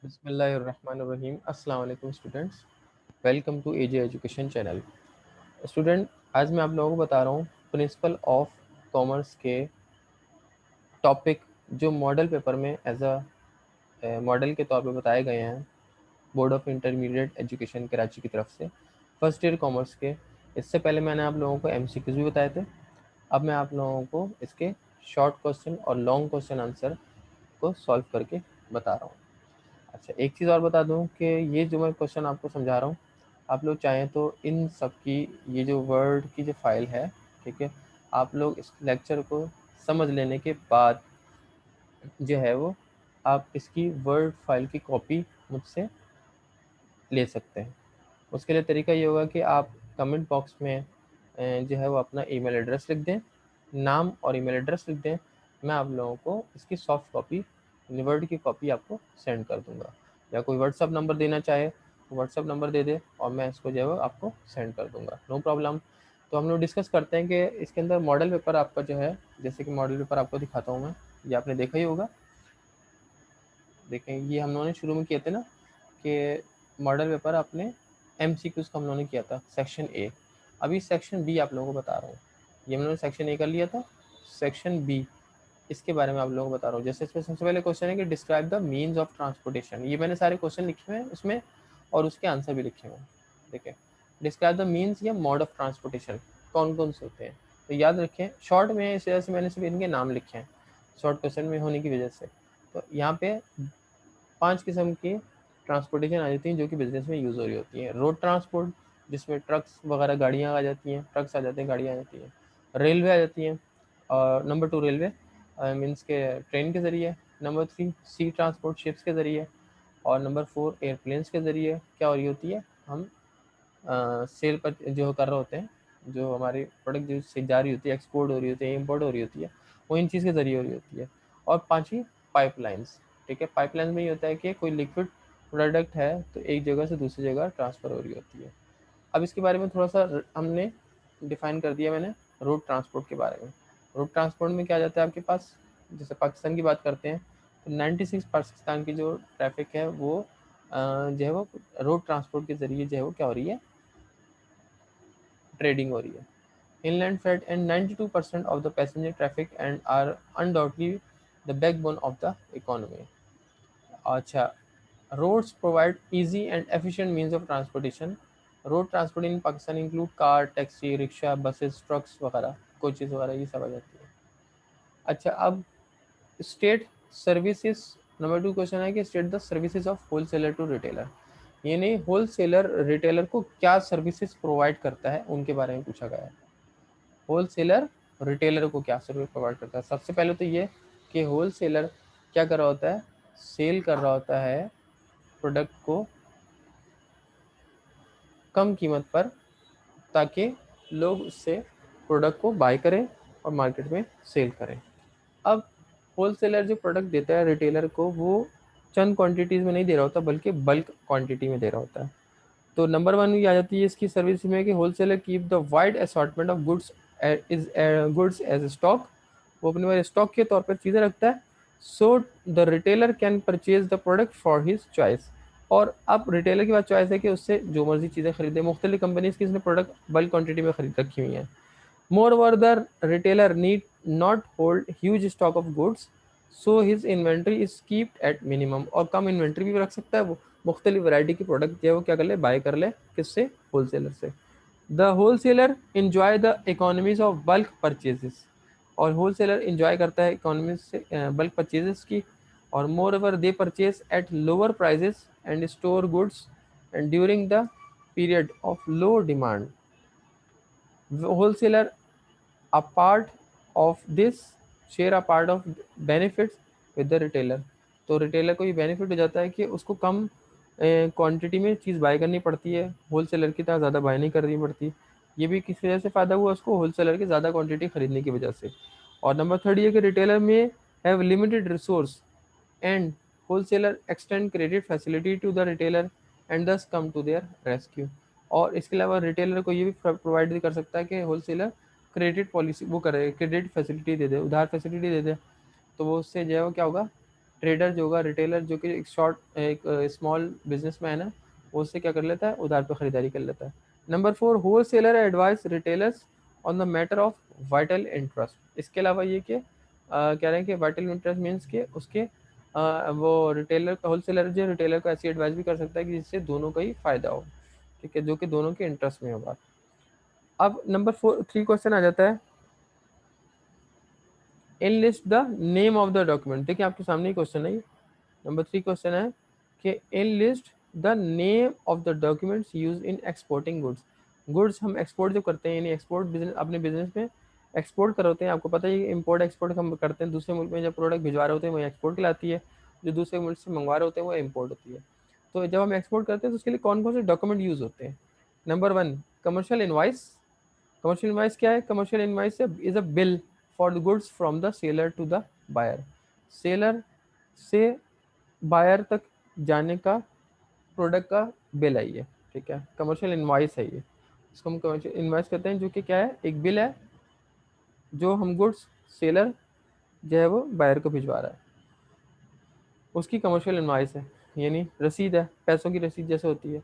बिस्मिल्लाहिर्रहमानिर्रहीम। अस्सलाम वालेकुम students, welcome to AJ education channel. Student, आज मैं आप लोगों को बता रहा हूँ प्रिंसिपल ऑफ कॉमर्स के टॉपिक जो मॉडल पेपर में एज अ मॉडल के तौर पे बताए गए हैं board of intermediate education Karachi की तरफ से फर्स्ट ईयर कॉमर्स के। इससे पहले मैंने आप लोगों को एमसीक्यूज भी बताए थे। अब मैं आप लोगों को इसके शॉर्ट क्वेश्चन और लॉन्ग क्वेश्चन आंसर को सॉल्व करके बता रहा हूँ। अच्छा, एक चीज़ और बता दूं कि ये जो मैं क्वेश्चन आपको समझा रहा हूँ, आप लोग चाहें तो इन सब की ये जो वर्ड की जो फाइल है, ठीक है, आप लोग इस लेक्चर को समझ लेने के बाद जो है वो आप इसकी वर्ड फाइल की कॉपी मुझसे ले सकते हैं। उसके लिए तरीका ये होगा कि आप कमेंट बॉक्स में जो है वो अपना ईमेल एड्रेस लिख दें, नाम और ईमेल एड्रेस लिख दें। मैं आप लोगों को इसकी सॉफ्ट कॉपी, वर्ड की कॉपी आपको सेंड कर दूंगा। या कोई व्हाट्सअप नंबर देना चाहे तो व्हाट्सअप नंबर दे दे और मैं इसको जो है वो आपको सेंड कर दूंगा, नो प्रॉब्लम। तो हम लोग डिस्कस करते हैं कि इसके अंदर मॉडल पेपर आपका जो है, जैसे कि मॉडल पेपर आपको दिखाता हूँ मैं, ये आपने देखा ही होगा। देखें, ये हम लोगों ने शुरू में किए थे ना कि मॉडल पेपर आपने एमसीक्यूज का हम लोगों ने किया था सेक्शन ए। अभी सेक्शन बी आप लोगों को बता रहा हूँ। ये हम लोगों ने सेक्शन ए कर लिया था, सेक्शन बी इसके बारे में आप लोगों को बता रहा हूँ। जैसे इसमें सबसे पहले क्वेश्चन है कि describe the means of transportation. ये मैंने सारे क्वेश्चन लिखे हुए हैं इसमें और उसके आंसर भी लिखे हुए हैं। देखिए, डिस्क्राइब द मीन्स या मोड ऑफ ट्रांसपोर्टेशन कौन कौन से होते हैं, तो याद रखें शॉर्ट में इस वजह से मैंने सिर्फ इनके नाम लिखे हैं, शॉर्ट क्वेश्चन में होने की वजह से। तो यहाँ पे 5 किस्म की ट्रांसपोर्टेशन आ जाती हैं जो कि बिजनेस में यूज़ हो रही होती हैं। रोड ट्रांसपोर्ट, जिसमें ट्रक्स वगैरह गाड़ियाँ आ जाती हैं, ट्रक्स आ जाते हैं, गाड़ियाँ आ जाती हैं। रेलवे आ जाती हैं, और नंबर 2 रेलवे मीन्स के ट्रेन के ज़रिए। नंबर 3 सी ट्रांसपोर्ट, शिप्स के ज़रिए। और नंबर 4 एयरप्लेन्स के ज़रिए क्या हो रही होती है, हम सेल पर जो कर रहे होते हैं, जो हमारी प्रोडक्ट जो से जा रही होती है, एक्सपोर्ट हो रही होती है, इम्पोर्ट हो रही होती है, वो इन चीज़ के ज़रिए हो रही होती है। और पांचवी पाइपलाइंस, ठीक है। पाइपलाइन में ये होता है कि कोई लिक्विड प्रोडक्ट है तो एक जगह से दूसरी जगह ट्रांसफ़र हो रही होती है। अब इसके बारे में थोड़ा सा हमने डिफाइन कर दिया मैंने रोड ट्रांसपोर्ट के बारे में। रोड ट्रांसपोर्ट में क्या आ जाता है आपके पास, जैसे पाकिस्तान की बात करते हैं तो 96 पाकिस्तान की जो ट्रैफिक है वो जो है वो रोड ट्रांसपोर्ट के ज़रिए जो है वो क्या हो रही है, ट्रेडिंग हो रही है। Inland freight and 92% of the passenger traffic and are undoubtedly the backbone of the economy. अच्छा, roads provide easy and efficient means of transportation. Road transport in Pakistan include car, taxi, rickshaw, buses, trucks वगैरह, coaches वगैरह, ये सब आ जाती है। अच्छा, अब state services, number 2 question है कि state the services of wholesaler to retailer. यानी होलसेलर रिटेलर को क्या सर्विसेज प्रोवाइड करता है उनके बारे में पूछा गया है। होलसेलर रिटेलर को क्या सर्विस प्रोवाइड करता है। सबसे पहले तो ये कि होलसेलर क्या कर रहा होता है, सेल कर रहा होता है प्रोडक्ट को कम कीमत पर, ताकि लोग उससे प्रोडक्ट को बाय करें और मार्केट में सेल करें। अब होलसेलर जो प्रोडक्ट देता है रिटेलर को, वो चंद क्वांटिटीज़ में नहीं दे रहा होता बल्कि बल्क क्वांटिटी में दे रहा होता है। तो नंबर 1 भी आ जाती है इसकी सर्विस में कि wholesaler keep the wide assortment of goods is goods as stock. वो अपने पास स्टॉक के तौर पर चीज़ें रखता है, so the retailer can purchase the product for his choice. और अब रिटेलर के पास चॉइस है कि उससे जो मर्जी चीज़ें खरीदे। मुख्तलिफ कंपनीज की इसने प्रोडक्ट बल्क क्वांटिटी में खरीद रखी हुई हैं। Moreover, the retailer need not hold huge stock of goods, so his inventory is kept at minimum। और कम इन्वेंट्री भी रख सकता है वो, मुख्तलिफ वैरायटी की प्रोडक्ट जो है वो क्या कर ले, बाय कर ले, किससे, होलसेलर से। The wholesaler enjoy the economies of bulk purchases. और होलसेलर इंजॉय करता है इकोनॉमी से बल्क परचेजेस की। और moreover they purchase at lower prices and store goods and during the period of low demand. Wholesaler a part of this share a part of benefits with the retailer। तो retailer को ये benefit हो जाता है कि उसको कम quantity में चीज़ bye करनी पड़ती है, होलसेलर की तरह ज़्यादा बाय नहीं करनी पड़ती। ये भी किस वजह से फ़ायदा हुआ उसको, होलसेलर की ज़्यादा क्वांटिटी खरीदने की वजह से। और नंबर 3 ये कि रिटेलर में have limited resource and wholesaler extend credit facility to the retailer and thus come to their rescue. और इसके अलावा रिटेलर को ये भी प्रोवाइड भी कर सकता है कि होलसेलर क्रेडिट पॉलिसी वो करे, क्रेडिट फैसिलिटी दे दे, उधार फैसिलिटी दे दे, तो वो उससे जो है वो क्या होगा, ट्रेडर जो होगा, रिटेलर जो कि एक स्मॉल बिजनेसमैन है, वो उससे क्या कर लेता है, उधार पे खरीदारी कर लेता है। Number 4, wholesaler advice retailers on the matter of vital interest. इसके अलावा ये कि कह रहे हैं कि वाइटल इंटरेस्ट मीन्स के उसके वो रिटेलर होल सेलर जो रिटेलर को ऐसी एडवाइस भी कर सकता है कि जिससे दोनों का ही फायदा हो, ठीक है, जो कि दोनों के इंटरेस्ट में होगा। अब नंबर 3 क्वेश्चन आ जाता है, in list the name of the document. देखिए आपके सामने ही क्वेश्चन है, नंबर 3 क्वेश्चन है कि in list the name of the documents use in exporting goods. Goods हम एक्सपोर्ट जो करते हैं, यानी एक्सपोर्ट बिजनेस, अपने बिजनेस में एक्सपोर्ट कर होते हैं, आपको पता है इम्पोर्ट एक्सपोर्ट हम करते हैं, दूसरे मुल्क में जब प्रोडक्ट भिजवा रहे होते हैं वो एक्सपोर्ट कहलाती है, जो दूसरे मुल्क से मंगवा रहे होते हैं वो इम्पोर्ट होती है। तो जब हम एक्सपोर्ट करते हैं तो उसके लिए कौन कौन से डॉक्यूमेंट यूज होते हैं। Number 1, commercial invoice. Commercial invoice क्या है, commercial invoice is a bill for the goods from the seller to the buyer. Seller से बायर तक जाने का प्रोडक्ट का बिल है ये, ठीक है, कमर्शियल इनवाइस है ये, इसको हम कमर्शियल इनवाइस कहते हैं, जो कि क्या है, एक बिल है जो हम गुड्स सेलर जो है वो बायर को भिजवा रहा है, उसकी कमर्शियल इनवाइस है, यानी रसीद है, पैसों की रसीद जैसे होती है।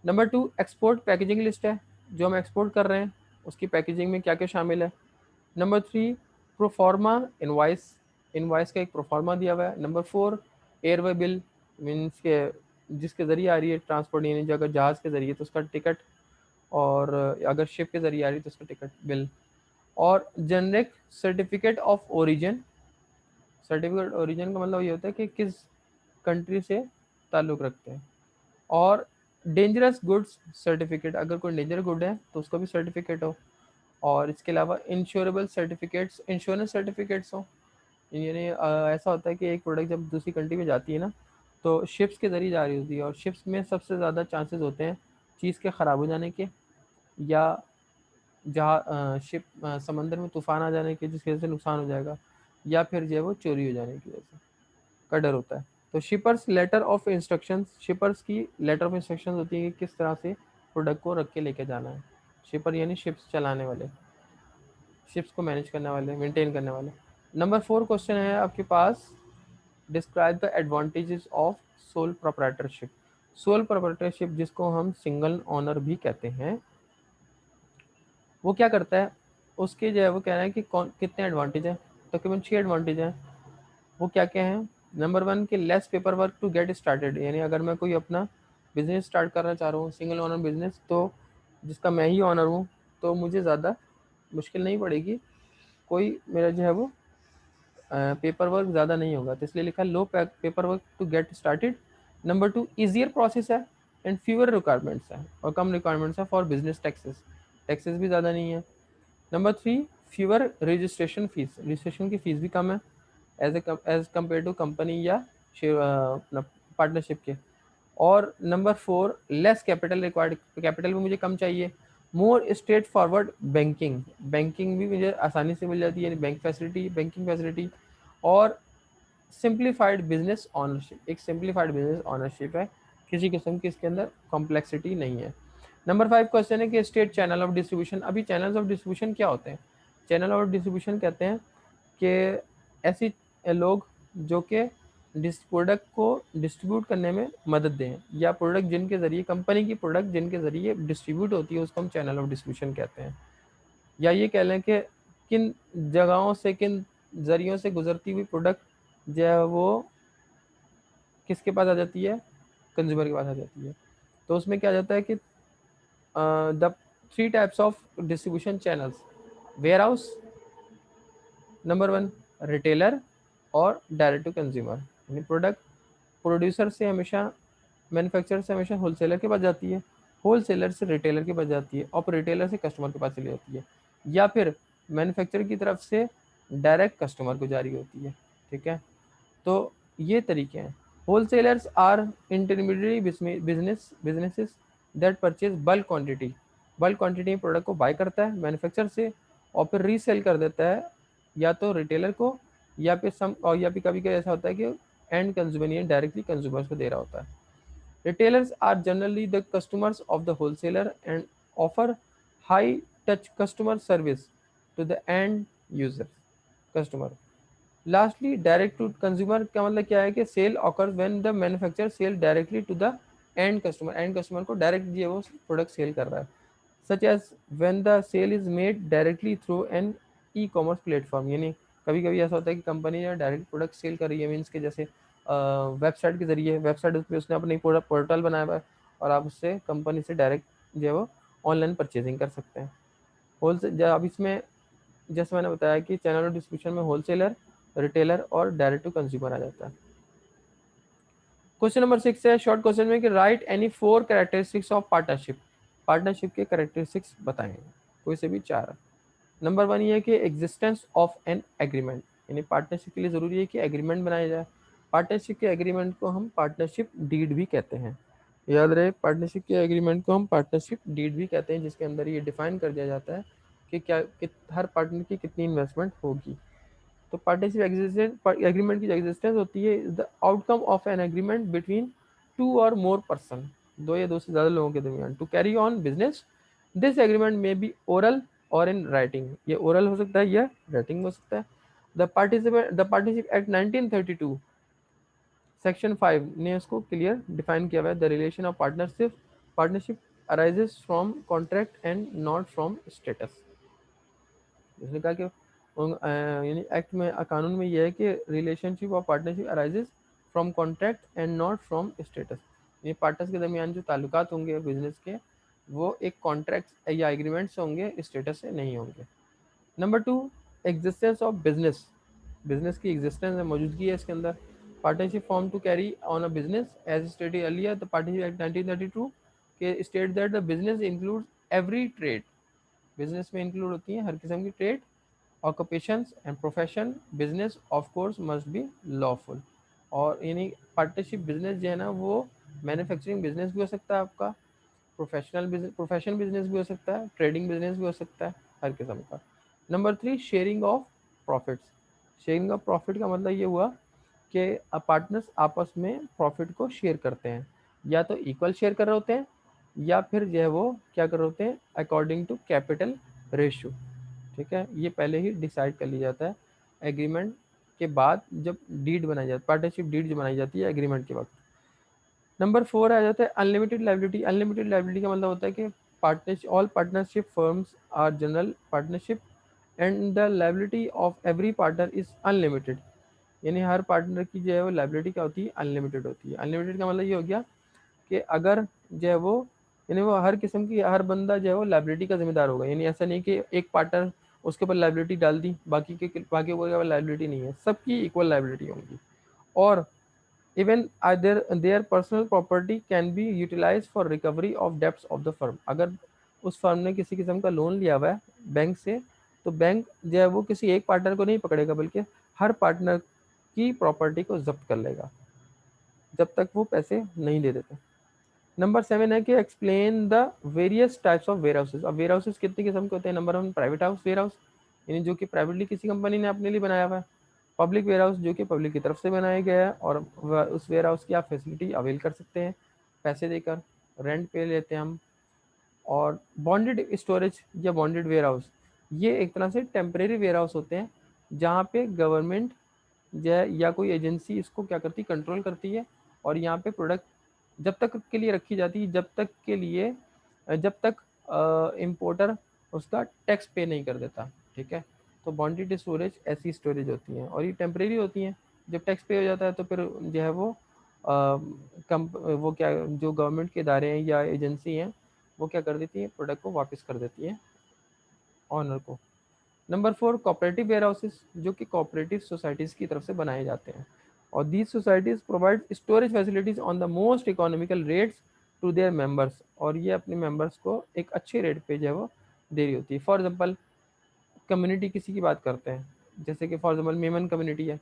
नंबर 2, एक्सपोर्ट पैकेजिंग लिस्ट है, जो हम एक्सपोर्ट कर रहे हैं उसकी पैकेजिंग में क्या क्या शामिल है। नंबर 3, प्रोफार्मा इनवाइस, इनवाइस का एक प्रोफार्मा दिया हुआ है। नंबर 4, एयरवे बिल, मीन्स के जिसके ज़रिए आ रही है ट्रांसपोर्ट, यानी जो अगर जहाज़ के ज़रिए तो उसका टिकट, और अगर शिप के ज़रिए आ रही है तो उसका टिकट बिल। और generic certificate of origin, certificate origin का मतलब ये होता है कि किस कंट्री से ताल्लुक़ रखते हैं। और डेंजरस गुड्स सर्टिफिकेट, अगर कोई डेंजर गुड है तो उसका भी सर्टिफिकेट हो। और इसके अलावा इंश्योरेबल सर्टिफिकेट्स, इंश्योरेंस सर्टिफिकेट्स हो, यानी ऐसा होता है कि एक प्रोडक्ट जब दूसरी कंट्री में जाती है ना, तो शिप्स के ज़रिए जा रही होती है, और शिप्स में सबसे ज़्यादा चांसेस होते हैं चीज़ के ख़राब हो जाने के, या जहाँ शिप समंदर में तूफ़ान आ जाने के जिसकी वजह से नुकसान हो जाएगा, या फिर जो है वो चोरी हो जाने की वजह से का डर होता है। तो shipper's letter of instructions, shippers की लेटर ऑफ इंस्ट्रक्शंस होती है कि किस तरह से प्रोडक्ट को रख के लेके जाना है। शिपर यानी शिप्स चलाने वाले, शिप्स को मैनेज करने वाले, मेंटेन करने वाले। नंबर 4 क्वेश्चन है आपके पास, describe the advantages of sole proprietorship. Sole proprietorship जिसको हम सिंगल ऑनर भी कहते हैं, वो क्या करता है, उसके जो है वो कह रहे हैं कि कौन कितने एडवांटेज हैं, तकरीबन 6 एडवांटेज हैं। वो क्या क्या हैं। नंबर 1 कि less paper work to get started, यानी अगर मैं कोई अपना बिजनेस स्टार्ट करना चाह रहा हूँ, सिंगल ऑनर बिजनेस, तो जिसका मैं ही ऑनर हूँ, तो मुझे ज़्यादा मुश्किल नहीं पड़ेगी, कोई मेरा जो है वो पेपर वर्क ज़्यादा नहीं होगा, तो इसलिए लिखा लो paper work to get started. Number 2, easier process है एंड फ्यूअर रिक्वायरमेंट्स है, और कम रिक्वायरमेंट्स है फॉर बिजनेस टैक्सेस, टैक्सेस भी ज़्यादा नहीं है। Number 3, fewer registration fees, registration की फ़ीस भी कम है एज कम्पेयर टू कंपनी या पार्टनरशिप के। और number 4, less capital required, capital भी मुझे कम चाहिए। More straightforward banking, banking भी मुझे आसानी से मिल जाती है, बैंक फैसिलिटी, बैंकिंग फैसिलिटी। और सिंप्लीफाइड बिजनेस ऑनरशिप, एक सिंप्लीफाइड बिजनेस ऑनरशिप है, किसी किस्म की इसके अंदर कॉम्प्लेक्सिटी नहीं है। नंबर 5 क्वेश्चन है कि स्टेट चैनल ऑफ डिस्ट्रीब्यूशन। अभी चैनल्स ऑफ डिस्ट्रीब्यूशन क्या होते हैं, चैनल ऑफ डिस्ट्रीब्यूशन कहते हैं कि ऐसी लोग जो कि प्रोडक्ट को डिस्ट्रीब्यूट करने में मदद दें, या प्रोडक्ट जिनके ज़रिए, कंपनी की प्रोडक्ट जिनके ज़रिए डिस्ट्रीब्यूट होती है, उसको हम चैनल ऑफ डिस्ट्रीब्यूशन कहते हैं। या ये कह लें कि किन जगहों से, किन ज़रियों से गुजरती हुई प्रोडक्ट जो है वो किसके पास आ जाती है, कंज्यूमर के पास आ जाती है। तो उसमें क्या जाता है कि the 3 types of distribution channels, warehouse number 1, retailer, और डायरेक्ट टू कंज्यूमर, यानी प्रोडक्ट प्रोड्यूसर से हमेशा, मैन्युफैक्चरर से हमेशा होलसेलर के पास जाती है, होलसेलर से रिटेलर के पास जाती है, और रिटेलर से कस्टमर के पास चली जाती है, या फिर मैन्युफैक्चरर की तरफ से डायरेक्ट कस्टमर को जारी होती है, ठीक है। तो ये तरीके हैं। Wholesalers are intermediate businesses that purchase bulk quantity, bulk quantity में प्रोडक्ट को बाय करता है मैन्युफैक्चर से, और फिर रीसेल कर देता है या तो रिटेलर को, या फिर या फिर कभी कभी ऐसा होता है कि एंड कंज्यूमर डायरेक्टली कंज्यूमर्स को दे रहा होता है। Retailers are generally the customers of the wholesaler and offer high touch customer service to the end user customer. Lastly direct to consumer का मतलब क्या है कि sale occurs when the manufacturer sell directly to the end customer को direct जो है वो product sale कर रहा है, such as when the sale is made directly through an e commerce platform. यानी कभी कभी ऐसा होता है कि कंपनी जो डायरेक्ट प्रोडक्ट सेल कर रही है, मीन्स के जैसे वेबसाइट के जरिए, वेबसाइट पे उसने अपनी पूरा पोर्टल बनाया हुआ है और आप उससे कंपनी से डायरेक्ट जो है वो ऑनलाइन परचेजिंग कर सकते हैं। होलसेल, अब इसमें जैसे मैंने बताया कि चैनल और डिस्ट्रीब्यूशन में होलसेलर, रिटेलर और डायरेक्ट टू कंज्यूमर आ जाता है। क्वेश्चन नंबर 6 है शॉर्ट क्वेश्चन में कि right any 4 characteristics of partnership. Partnership के कैरेक्टरिस्टिक्स बताएं, कोई से भी 4। नंबर 1 ये है कि एग्जिस्टेंस ऑफ एन एग्रीमेंट, यानी पार्टनरशिप के लिए जरूरी है कि एग्रीमेंट बनाया जाए। पार्टनरशिप के एग्रीमेंट को हम पार्टनरशिप डीड भी कहते हैं। याद रहे, पार्टनरशिप के एग्रीमेंट को हम पार्टनरशिप डीड भी कहते हैं, जिसके अंदर ये डिफाइन कर दिया जाता है कि हर पार्टनर की कितनी इन्वेस्टमेंट होगी। तो पार्टनरशिप एग्रीमेंट की जो एग्जिस्टेंस होती है the outcome of an agreement between 2 और मोर पर्सन, 2 या 2 से ज्यादा लोगों के दरमियान, to carry on business. This agreement में बी ओरल और इन राइटिंग, ये ओरल हो सकता है या राइटिंग हो सकता है। द पार्टनरशिप एक्ट 1932 सेक्शन 5 ने इसको क्लियर डिफाइन किया हुआ है। The relation of partnership arises from contract and not from status. उसने कहा कि यानी एक्ट में, कानून में यह है कि रिलेशनशिप और partnership arises from contract and not from status. ये पार्टनर्स के दरमियान जो ताल्लुकात होंगे बिजनेस के, वो एक कॉन्ट्रैक्ट या एग्रीमेंट से होंगे, स्टेटस से नहीं होंगे। Number 2, existence of business. Business की एग्जिस्टेंस है, मौजूदगी है इसके अंदर। Partnership form to carry on a business as stated earlier the partnership act 1932 के state that the business includes every trade. Business में इंक्लूड होती है हर किस्म की trade, occupations and profession. Business of course must be lawful. और यानी partnership business जो है ना, वो मैन्युफैक्चरिंग बिजनेस भी हो सकता है आपका, प्रोफेशनल बिजनेस भी हो सकता है, ट्रेडिंग बिजनेस भी हो सकता है, हर किस्म का। Number 3, sharing of profits. Sharing of profit का मतलब ये हुआ कि पार्टनर्स आपस में प्रॉफिट को शेयर करते हैं, या तो इक्वल शेयर कर रहे होते हैं, या फिर जो है वो क्या कर रहे होते हैं, अकॉर्डिंग टू कैपिटल रेशियो। ठीक है, ये पहले ही डिसाइड कर लिया जाता है एग्रीमेंट के बाद, जब डीड बनाई जाती है, पार्टनरशिप डीड जो बनाई जाती है एग्रीमेंट के वक्त। नंबर 4 आ जाता है अनलिमिटेड लाइबिलिटी। अनलिमिटेड लाइबिलिटी का मतलब होता है कि partnership, all partnership firms are general partnership and the liability of every partner is unlimited. यानी हर पार्टनर की जो है वो लाइबिलिटी क्या होती है, अनलिमिटेड होती है। अनलिमिटेड का मतलब ये हो गया कि अगर जो है वो, यानी वो हर किस्म की, हर बंदा जो है वो लाइबिलिटी का जिम्मेदार होगा। यानी ऐसा नहीं कि एक पार्टनर उसके ऊपर लाइबिलिटी डाल दी, बाकी को लाइबिलिटी नहीं है, सबकी इक्वल लाइबिलिटी होंगी। और even their personal property can be utilize for recovery of debts of the firm. अगर उस फर्म ने किसी किस्म का लोन लिया हुआ है बैंक से, तो बैंक जो है वो किसी एक पार्टनर को नहीं पकड़ेगा, बल्कि हर पार्टनर की प्रॉपर्टी को जब्त कर लेगा जब तक वो पैसे नहीं दे देते। नंबर 7 है कि explain the various types of warehouses. अब वेयर हाउसेज कितने किस्म के होते हैं। Number 1, private house warehouse, यानी जो कि प्राइवेटली किसी कंपनी ने अपने लिए बनाया हुआ है। पब्लिक वेयर हाउस, जो कि पब्लिक की तरफ से बनाया गया है, और उस वेयर हाउस की आप फैसिलिटी अवेल कर सकते हैं पैसे देकर, रेंट पे लेते हैं हम। और बॉन्डेड स्टोरेज या बॉन्डेड वेयर हाउस, ये एक तरह से टेम्परेरी वेयर हाउस होते हैं, जहाँ पे गवर्नमेंट या कोई एजेंसी इसको क्या करती, कंट्रोल करती है, और यहाँ पे प्रोडक्ट जब तक के लिए रखी जाती है, जब तक इम्पोर्टर उसका टैक्स पे नहीं कर देता। ठीक है, तो बॉन्डेड स्टोरेज ऐसी स्टोरेज होती हैं, और ये टेम्परेरी होती हैं। जब टैक्स पे हो जाता है तो फिर जो है वो वो क्या, जो गवर्नमेंट के इदारे हैं या एजेंसी हैं, वो क्या कर देती है, प्रोडक्ट को वापस कर देती है ऑनर को। नंबर 4, कोऑपरेटिव वेयर हाउसेस, जो कि कोऑपरेटिव सोसाइटीज़ की तरफ से बनाए जाते हैं, और these societies provide storage facilities on the most economical rates to their members. और ये अपने मेंबर्स को एक अच्छे रेट पे जो है वो दे रही होती है। फॉर एग्जांपल, कम्युनिटी किसी की बात करते हैं, जैसे कि फॉर एग्जांपल मेमन कम्युनिटी है,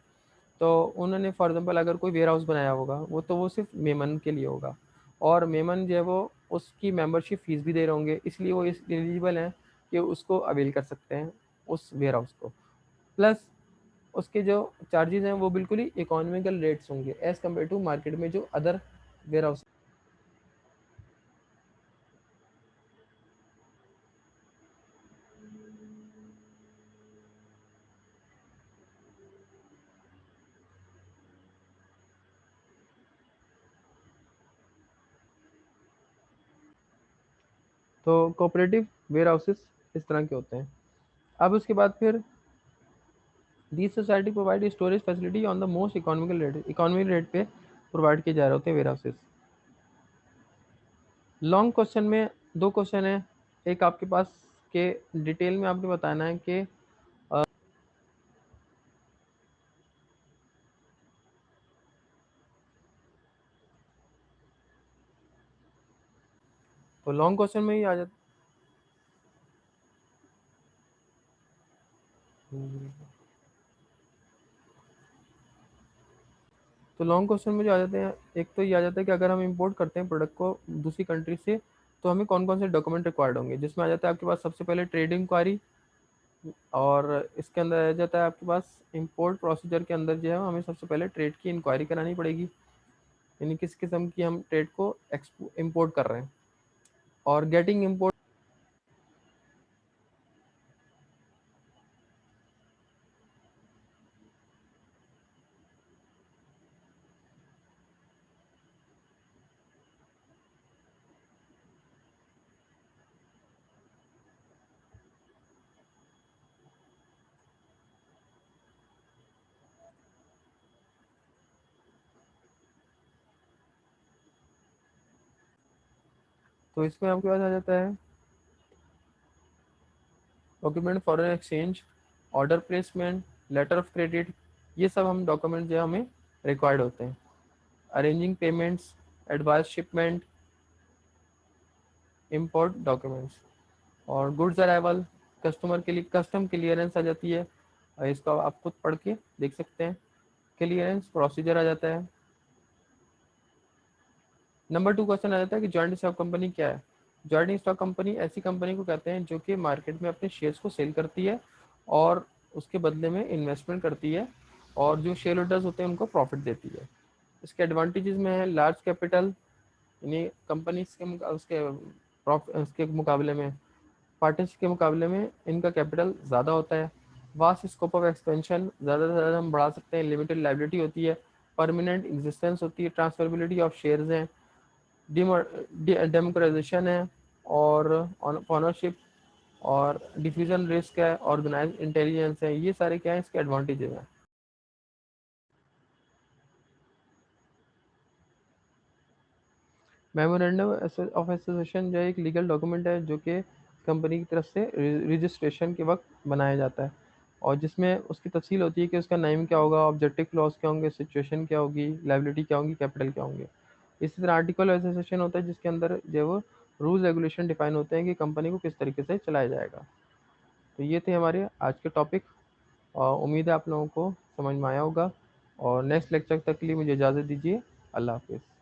तो उन्होंने फॉर एग्जांपल अगर कोई वेयर हाउस बनाया होगा, वो सिर्फ मेमन के लिए होगा, और मेमन जो है वो उसकी मेंबरशिप फीस भी दे रहे होंगे, इसलिए वो इस एलिजिबल हैं कि उसको अवेल कर सकते हैं उस वेयर हाउस को। प्लस उसके जो चार्जेस हैं वो बिल्कुल ही इकोनॉमिकल रेट्स होंगे एज कम्पेयर टू मार्केट में जो अदर वेयर हाउस। तो कोऑपरेटिव वेयर हाउसेस इस तरह के होते हैं। अब उसके बाद फिर this society provide storage facility on the most economical rate पे प्रोवाइड किए जा रहे होते हैं वेयर हाउसेस। लॉन्ग क्वेश्चन में दो क्वेश्चन है, एक आपके पास के डिटेल में आपने बताना है कि तो लॉन्ग क्वेश्चन में ही आ जाता। तो लॉन्ग क्वेश्चन में जो आ जाते हैं, एक तो ये आ जाता है कि अगर हम इंपोर्ट करते हैं प्रोडक्ट को दूसरी कंट्री से, तो हमें कौन कौन से डॉक्यूमेंट रिक्वायर्ड होंगे, जिसमें आ जाता है आपके पास सबसे पहले ट्रेड इंक्वायरी, और इसके अंदर आ जाता है आपके पास इंपोर्ट प्रोसीजर के अंदर जो है हमें सबसे पहले ट्रेड की इंक्वायरी करानी पड़ेगी, यानी किस किस्म की हम ट्रेड को इंपोर्ट कर रहे हैं। और गेटिंग इंपोर्ट, तो इसमें आपके पास आ जाता है document foreign exchange, order placement, letter of credit, ये सब हम डॉक्यूमेंट जो है हमें रिक्वायर्ड होते हैं। Arranging payments, advance shipment, import documents, और गुड्स अराइवल, कस्टमर के लिए कस्टम क्लियरेंस आ जाती है, और इसको आप खुद पढ़ के देख सकते हैं। क्लियरेंस प्रोसीजर आ जाता है। नंबर 2 क्वेश्चन आ जाता है कि जॉइंट स्टॉक कंपनी क्या है। जॉइंट स्टॉक कंपनी ऐसी कंपनी को कहते हैं जो कि मार्केट में अपने शेयर्स को सेल करती है और उसके बदले में इन्वेस्टमेंट करती है, और जो शेयर होल्डर्स होते हैं उनको प्रॉफिट देती है। इसके एडवांटेजेस में है लार्ज कैपिटल, यानी कंपनी उसके मुकाबले में, पार्टनर्स के मुकाबले में इनका कैपिटल ज़्यादा होता है। वास्ट स्कोप ऑफ एक्सपेंशन, ज़्यादा से ज़्यादा हम बढ़ा सकते हैं। लिमिटेड लाइबिलिटी होती है। परमानेंट एग्जिस्टेंस होती है। ट्रांसफरेबिलिटी ऑफ शेयर्स हैं। डेमोक्राइजेशन है, और ऑनरशिप, और डिफ्यूजन रिस्क है, ऑर्गेनाइज इंटेलिजेंस है। ये सारे क्या है इसके एडवांटेजेस हैं। मेमोरेंडम ऑफ एसोसिएशन जो एक लीगल डॉक्यूमेंट है जो कि कंपनी की तरफ से रजिस्ट्रेशन के वक्त बनाया जाता है, और जिसमें उसकी तफसील होती है कि उसका नेम क्या होगा, ऑब्जेक्टिव क्लॉज क्या होंगे, सिचुएशन क्या होगी, लाइबिलिटी क्या होंगी, कैपिटल क्या होंगे। इसी तरह आर्टिकल एसोसिएशन होता है जिसके अंदर जो वो रूल्स रेगुलेशन डिफाइन होते हैं कि कंपनी को किस तरीके से चलाया जाएगा। तो ये थे हमारे आज के टॉपिक, और उम्मीद है आप लोगों को समझ में आया होगा। और नेक्स्ट लेक्चर तक के लिए मुझे इजाज़त दीजिए। अल्लाह हाफिज़।